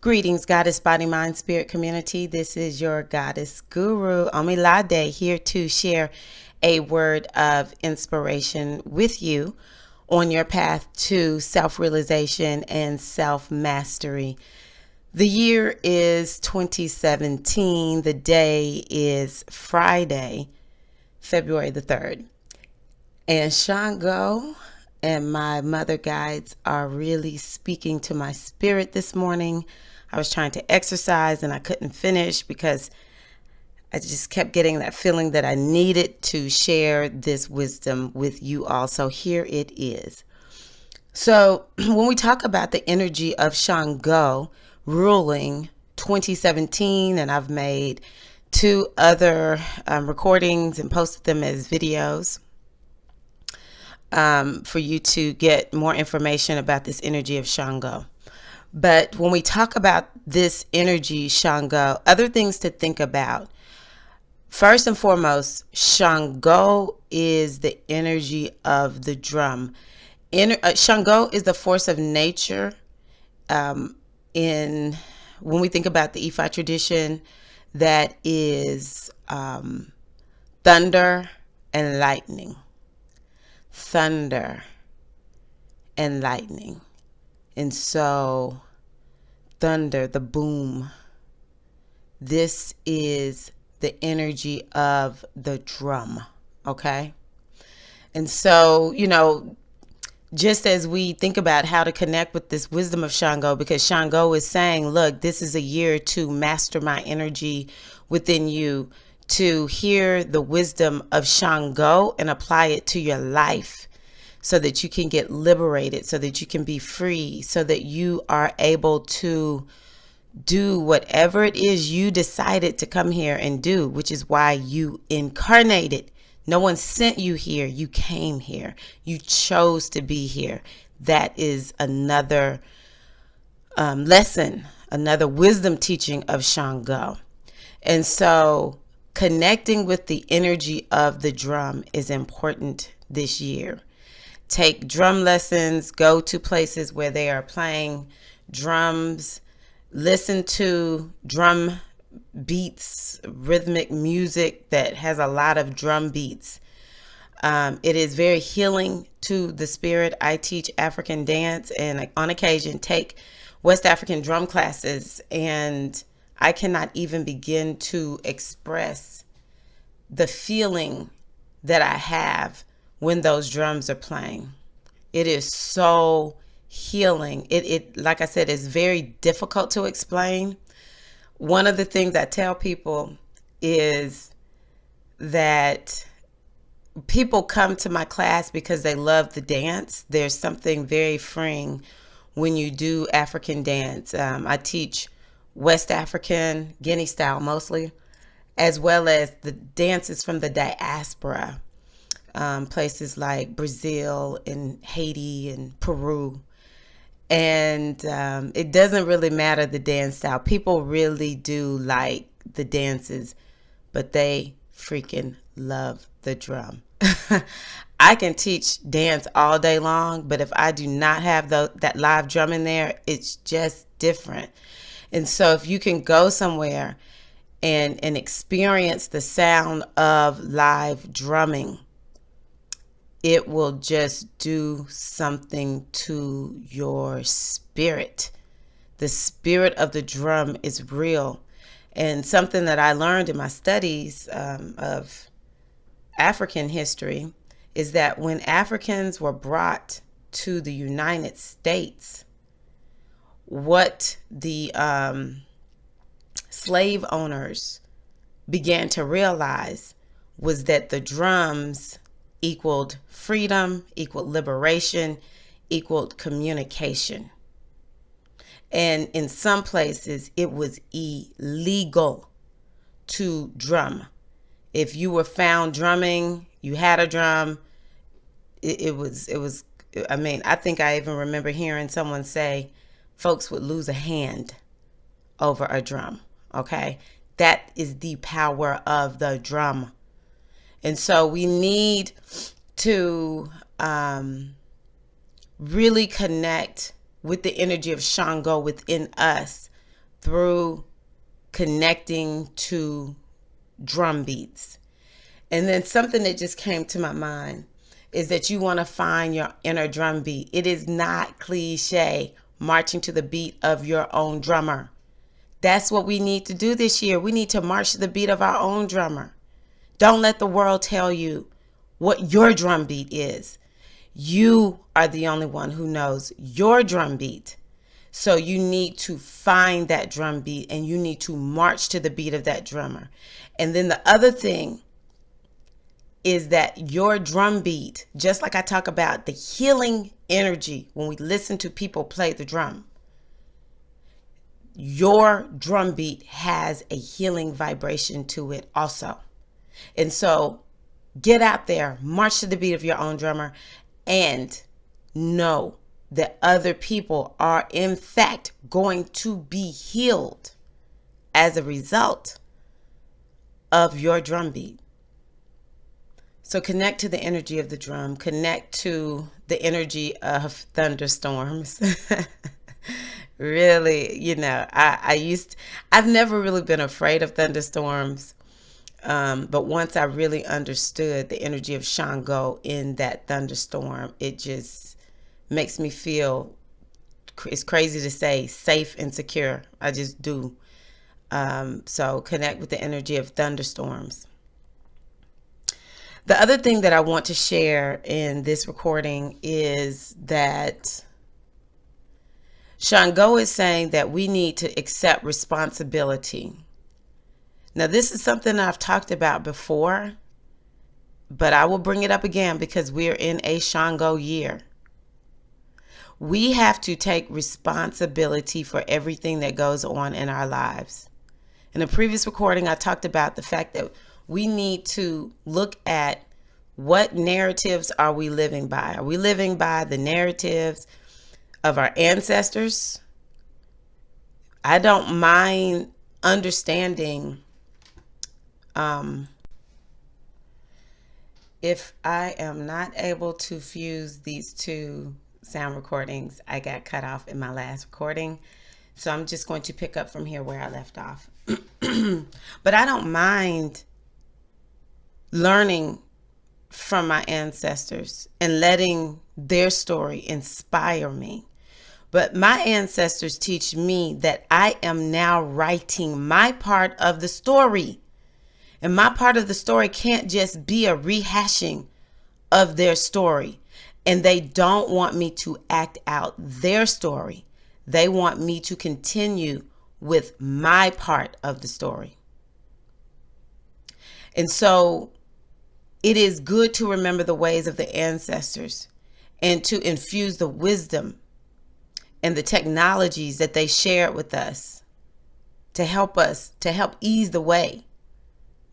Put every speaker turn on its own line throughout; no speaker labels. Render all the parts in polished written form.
Greetings, Goddess Body Mind Spirit community. This is your Goddess Guru Omilade here to share a word of inspiration with you on your path to self-realization and self-mastery. The year is 2017. The day is Friday, February the 3rd. And Sango and my mother guides are really speaking to my spirit this morning. I was trying to exercise and I couldn't finish because I just kept getting that feeling that I needed to share this wisdom with you all. So here it is. So when we talk about the energy of Sango ruling 2017, and I've made two other recordings and posted them as videos for you to get more information about this energy of Sango. But when we talk about this energy, Sango, other things to think about. First and foremost, Sango is the energy of the drum. Sango is the force of nature. When we think about the Ifa tradition, that is thunder and lightning. Thunder and lightning. And so thunder, the boom, this is the energy of the drum, okay? And so, just as we think about how to connect with this wisdom of Sango, because Sango is saying, look, this is a year to master my energy within you, to hear the wisdom of Sango and apply it to your life, so that you can get liberated, so that you can be free, so that you are able to do whatever it is you decided to come here and do, which is why you incarnated. No one sent you here. You came here. You chose to be here. That is another lesson, another wisdom teaching of Sango. And so connecting with the energy of the drum is important this year. Take drum lessons, go to places where they are playing drums, listen to drum beats, rhythmic music that has a lot of drum beats. It is very healing to the spirit. I teach African dance and on occasion take West African drum classes, and I cannot even begin to express the feeling that I have when those drums are playing. It is so healing. It like I said, is very difficult to explain. One of the things I tell people is that people come to my class because they love the dance. There's something very freeing when you do African dance. I teach West African, Guinea style mostly, as well as the dances from the diaspora. Places like Brazil and Haiti and Peru. And it doesn't really matter the dance style. People really do like the dances, but they freaking love the drum. I can teach dance all day long, but if I do not have that live drum in there, it's just different. And so if you can go somewhere and experience the sound of live drumming, it will just do something to your spirit. The spirit of the drum is real. And something that I learned in my studies of African history is that when Africans were brought to the United States, what the slave owners began to realize was that the drums equaled freedom, equaled liberation, equaled communication. And in some places, it was illegal to drum. If you were found drumming, you had a drum, it was, I think I even remember hearing someone say folks would lose a hand over a drum, okay? That is the power of the drum. And so we need to really connect with the energy of Sango within us through connecting to drum beats. And then something that just came to my mind is that you want to find your inner drum beat. It is not cliche marching to the beat of your own drummer. That's what we need to do this year. We need to march to the beat of our own drummer. Don't let the world tell you what your drum beat is. You are the only one who knows your drum beat. So you need to find that drum beat and you need to march to the beat of that drummer. And then the other thing is that your drum beat, just like I talk about the healing energy when we listen to people play the drum, your drum beat has a healing vibration to it also. And so get out there, march to the beat of your own drummer, and know that other people are in fact going to be healed as a result of your drum beat. So connect to the energy of the drum, connect to the energy of thunderstorms. Really, I've never really been afraid of thunderstorms. But once I really understood the energy of Sango in that thunderstorm, it just makes me feel, it's crazy to say, safe and secure. I just do. So connect with the energy of thunderstorms. The other thing that I want to share in this recording is that Sango is saying that we need to accept responsibility. Now, this is something I've talked about before, but I will bring it up again because we're in a Sango year. We have to take responsibility for everything that goes on in our lives. In a previous recording, I talked about the fact that we need to look at what narratives are we living by. Are we living by the narratives of our ancestors? I don't mind understanding if I am not able to fuse these two sound recordings. I got cut off in my last recording, so I'm just going to pick up from here where I left off. But I don't mind learning from my ancestors and letting their story inspire me. But my ancestors teach me that I am now writing my part of the story. And my part of the story can't just be a rehashing of their story. And they don't want me to act out their story. They want me to continue with my part of the story. And so it is good to remember the ways of the ancestors and to infuse the wisdom and the technologies that they shared with us to help ease the way.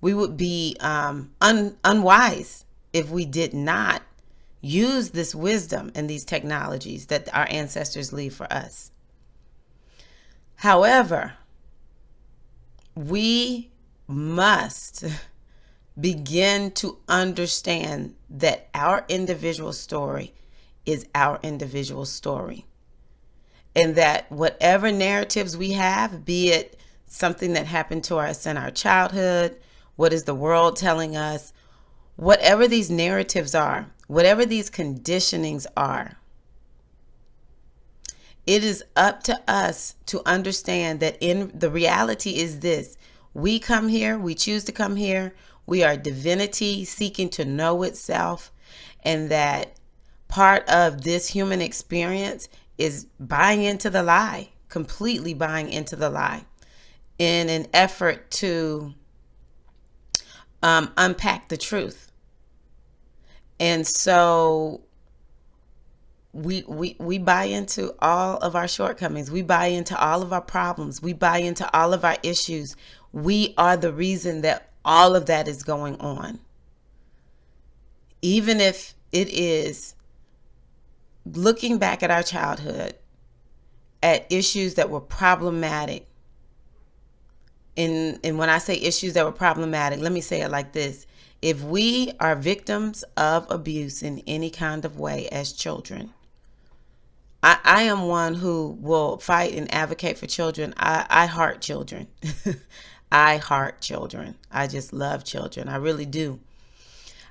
We would be unwise if we did not use this wisdom and these technologies that our ancestors leave for us. However, we must begin to understand that our individual story is our individual story. And that whatever narratives we have, be it something that happened to us in our childhood, what is the world telling us, whatever these narratives are, whatever these conditionings are, it is up to us to understand that in the reality is this: we come here, we choose to come here, we are divinity seeking to know itself, and that part of this human experience is buying into the lie, completely buying into the lie, in an effort to unpack the truth. And so we buy into all of our shortcomings. We buy into all of our problems. We buy into all of our issues. We are the reason that all of that is going on. Even if it is looking back at our childhood, at issues that were problematic. And when I say issues that were problematic, let me say it like this. If we are victims of abuse in any kind of way as children, I am one who will fight and advocate for children. I heart children. I heart children. I just love children. I really do.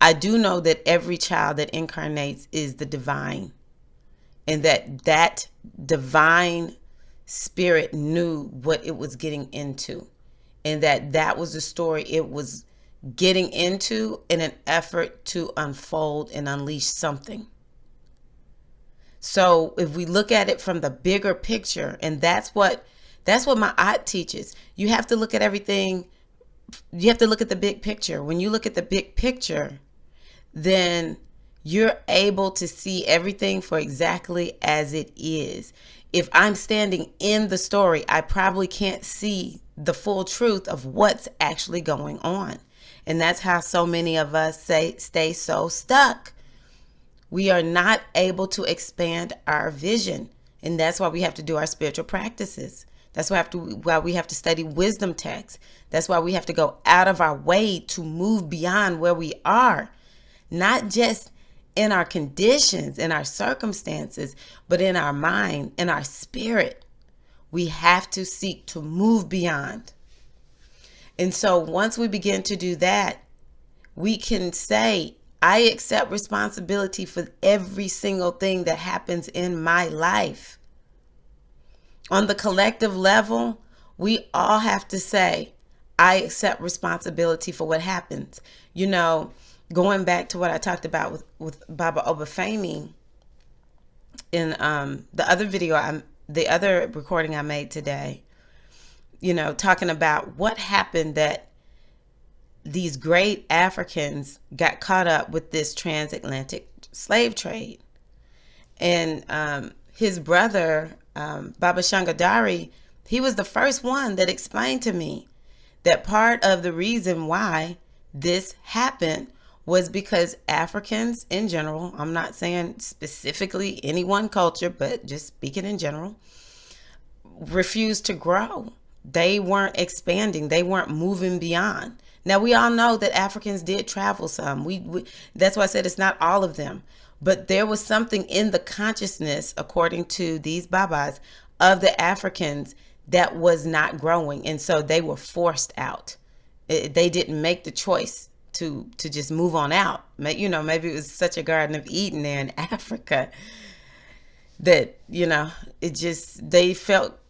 I do know that every child that incarnates is the divine, and that divine spirit knew what it was getting into, and that was the story it was getting into in an effort to unfold and unleash something. So if we look at it from the bigger picture, and that's what my aunt teaches, you have to look at everything. You have to look at the big picture. When you look at the big picture, then you're able to see everything for exactly as it is. If I'm standing in the story, I probably can't see the full truth of what's actually going on. And that's how so many of us stay so stuck. We are not able to expand our vision. And that's why we have to do our spiritual practices. That's why we have to study wisdom texts. That's why we have to go out of our way to move beyond where we are. Not just in our conditions, in our circumstances, but in our mind, in our spirit. We have to seek to move beyond. And so once we begin to do that, we can say, I accept responsibility for every single thing that happens in my life. On the collective level, we all have to say, I accept responsibility for what happens. You know, going back to what I talked about with Baba Obafemi in the other recording I made today, you know, talking about what happened that these great Africans got caught up with this transatlantic slave trade. And his brother, Baba Shangadari, he was the first one that explained to me that part of the reason why this happened was because Africans in general, I'm not saying specifically any one culture, but just speaking in general, refused to grow. They weren't expanding. They weren't moving beyond. Now, we all know that Africans did travel some. That's why I said it's not all of them. But there was something in the consciousness, according to these Babas, of the Africans that was not growing. And so they were forced out. They didn't make the choice to just move on out. You know, maybe it was such a Garden of Eden there in Africa that, you know, they felt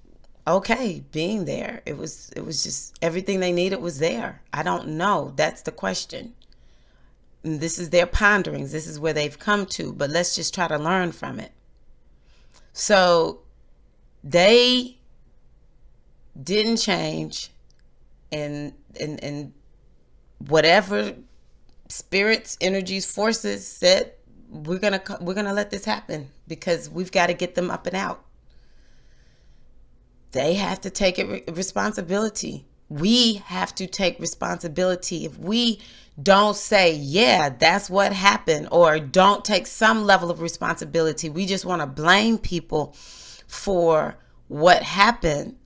okay being there. It was just everything they needed was there. I don't know. That's the question. And this is their ponderings. This is where they've come to, but let's just try to learn from it. So they didn't change, and whatever spirits, energies, forces said, we're gonna let this happen because we've got to get them up and out. They have to take responsibility. We have to take responsibility. If we don't say, yeah, that's what happened, or don't take some level of responsibility, we just want to blame people for what happened,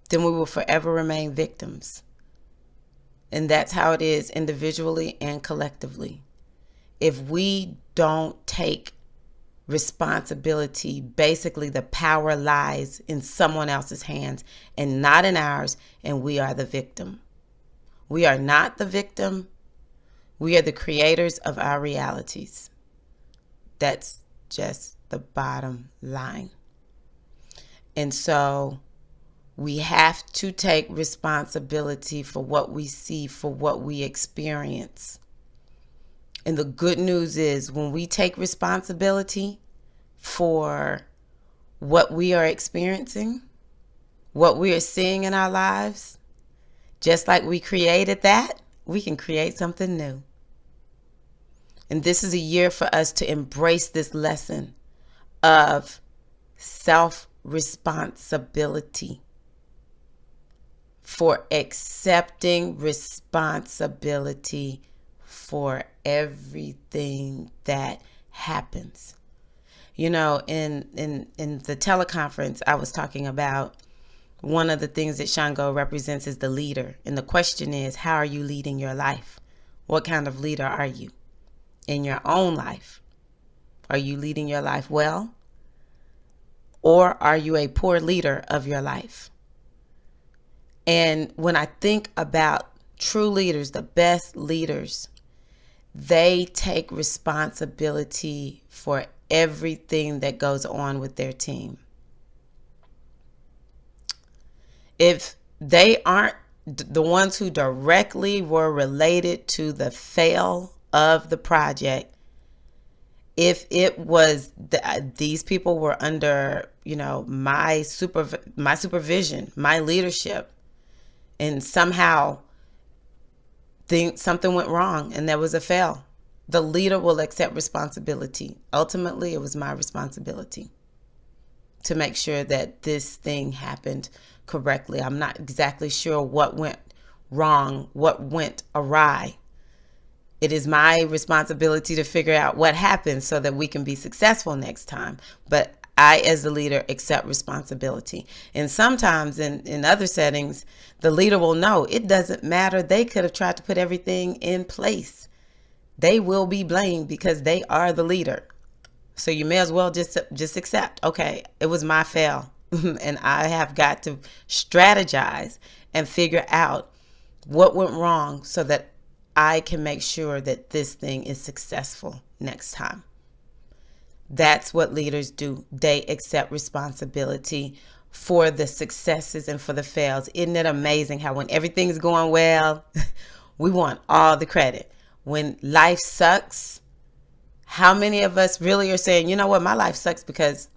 then we will forever remain victims. And that's how it is individually and collectively. If we don't take responsibility, basically the power lies in someone else's hands and not in ours, and we are the victim. We are not the victim. We are the creators of our realities. That's just the bottom line. And so we have to take responsibility for what we see, for what we experience. And the good news is when we take responsibility for what we are experiencing, what we are seeing in our lives, just like we created that, we can create something new. And this is a year for us to embrace this lesson of self-responsibility, for accepting responsibility for everything that happens. You know, in the teleconference, I was talking about one of the things that Sango represents is the leader. And the question is, how are you leading your life? What kind of leader are you in your own life? Are you leading your life well? Or are you a poor leader of your life? And when I think about true leaders, the best leaders, they take responsibility for everything that goes on with their team. If they aren't the ones who directly were related to the fail of the project, if it was these people were under, my supervision, my leadership, and somehow something went wrong and there was a fail, the leader will accept responsibility. Ultimately, it was my responsibility to make sure that this thing happened correctly. I'm not exactly sure what went wrong, what went awry. It is my responsibility to figure out what happened so that we can be successful next time. But I, as the leader, accept responsibility. And sometimes in other settings, the leader will know it doesn't matter. They could have tried to put everything in place. They will be blamed because they are the leader. So you may as well just accept, okay, it was my fail. And I have got to strategize and figure out what went wrong so that I can make sure that this thing is successful next time. That's what leaders do. They accept responsibility for the successes and for the fails. Isn't it amazing how when everything's going well, we want all the credit? When life sucks, how many of us really are saying, you know what, my life sucks because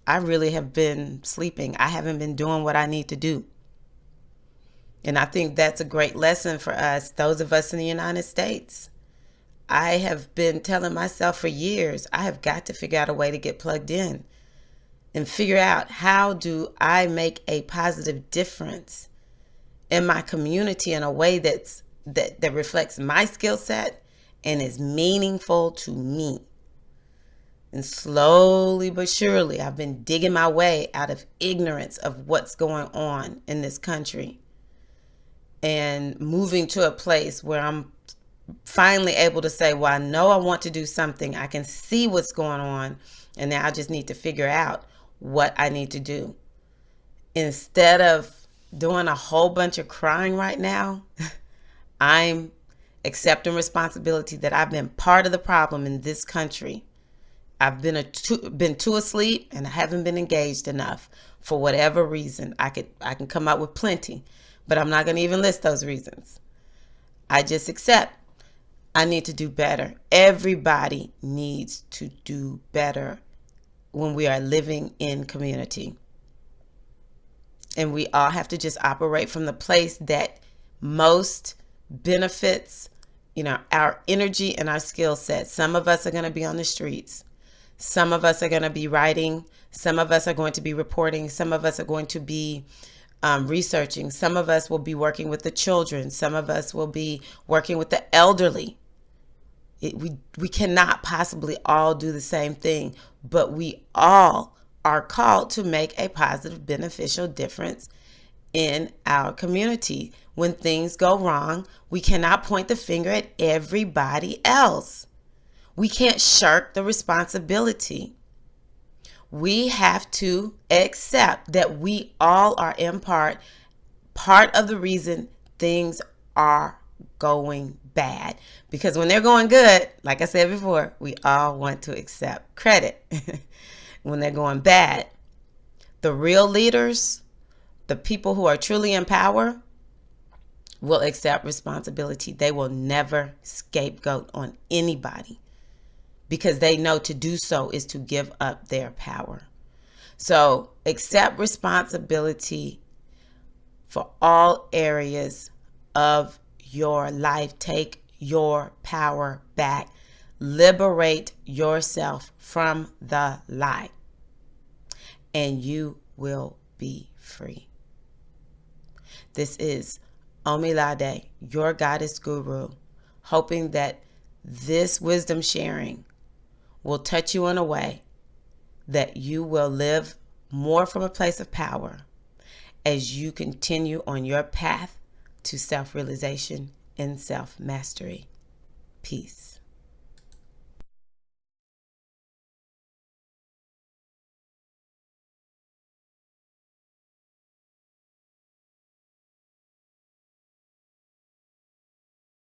I really have been sleeping. I haven't been doing what I need to do. And I think that's a great lesson for us, those of us in the United States. I have been telling myself for years, I have got to figure out a way to get plugged in and figure out how do I make a positive difference in my community in a way that reflects my skill set and is meaningful to me. And slowly but surely, I've been digging my way out of ignorance of what's going on in this country and moving to a place where I'm finally able to say, well, I know I want to do something. I can see what's going on. And now I just need to figure out what I need to do. Instead of doing a whole bunch of crying right now, I'm accepting responsibility that I've been part of the problem in this country. I've been too asleep and I haven't been engaged enough for whatever reason. I can come up with plenty, but I'm not going to even list those reasons. I just accept I need to do better. Everybody needs to do better when we are living in community. And we all have to just operate from the place that most benefits, our energy and our skill set. Some of us are going to be on the streets. Some of us are going to be writing. Some of us are going to be reporting. Some of us are going to be researching. Some of us will be working with the children. Some of us will be working with the elderly. We cannot possibly all do the same thing, but we all are called to make a positive, beneficial difference in our community. When things go wrong, we cannot point the finger at everybody else. We can't shirk the responsibility. We have to accept that we all are in part of the reason things are going bad. Because when they're going good, like I said before, we all want to accept credit. When they're going bad, the real leaders, the people who are truly in power, will accept responsibility. They will never scapegoat on anybody because they know to do so is to give up their power. So accept responsibility for all areas of your life. Take your power back. Liberate yourself from the lie, and you will be free. This is Omilade, your goddess guru, hoping that this wisdom sharing will touch you in a way that you will live more from a place of power as you continue on your path to self-realization and self-mastery. Peace.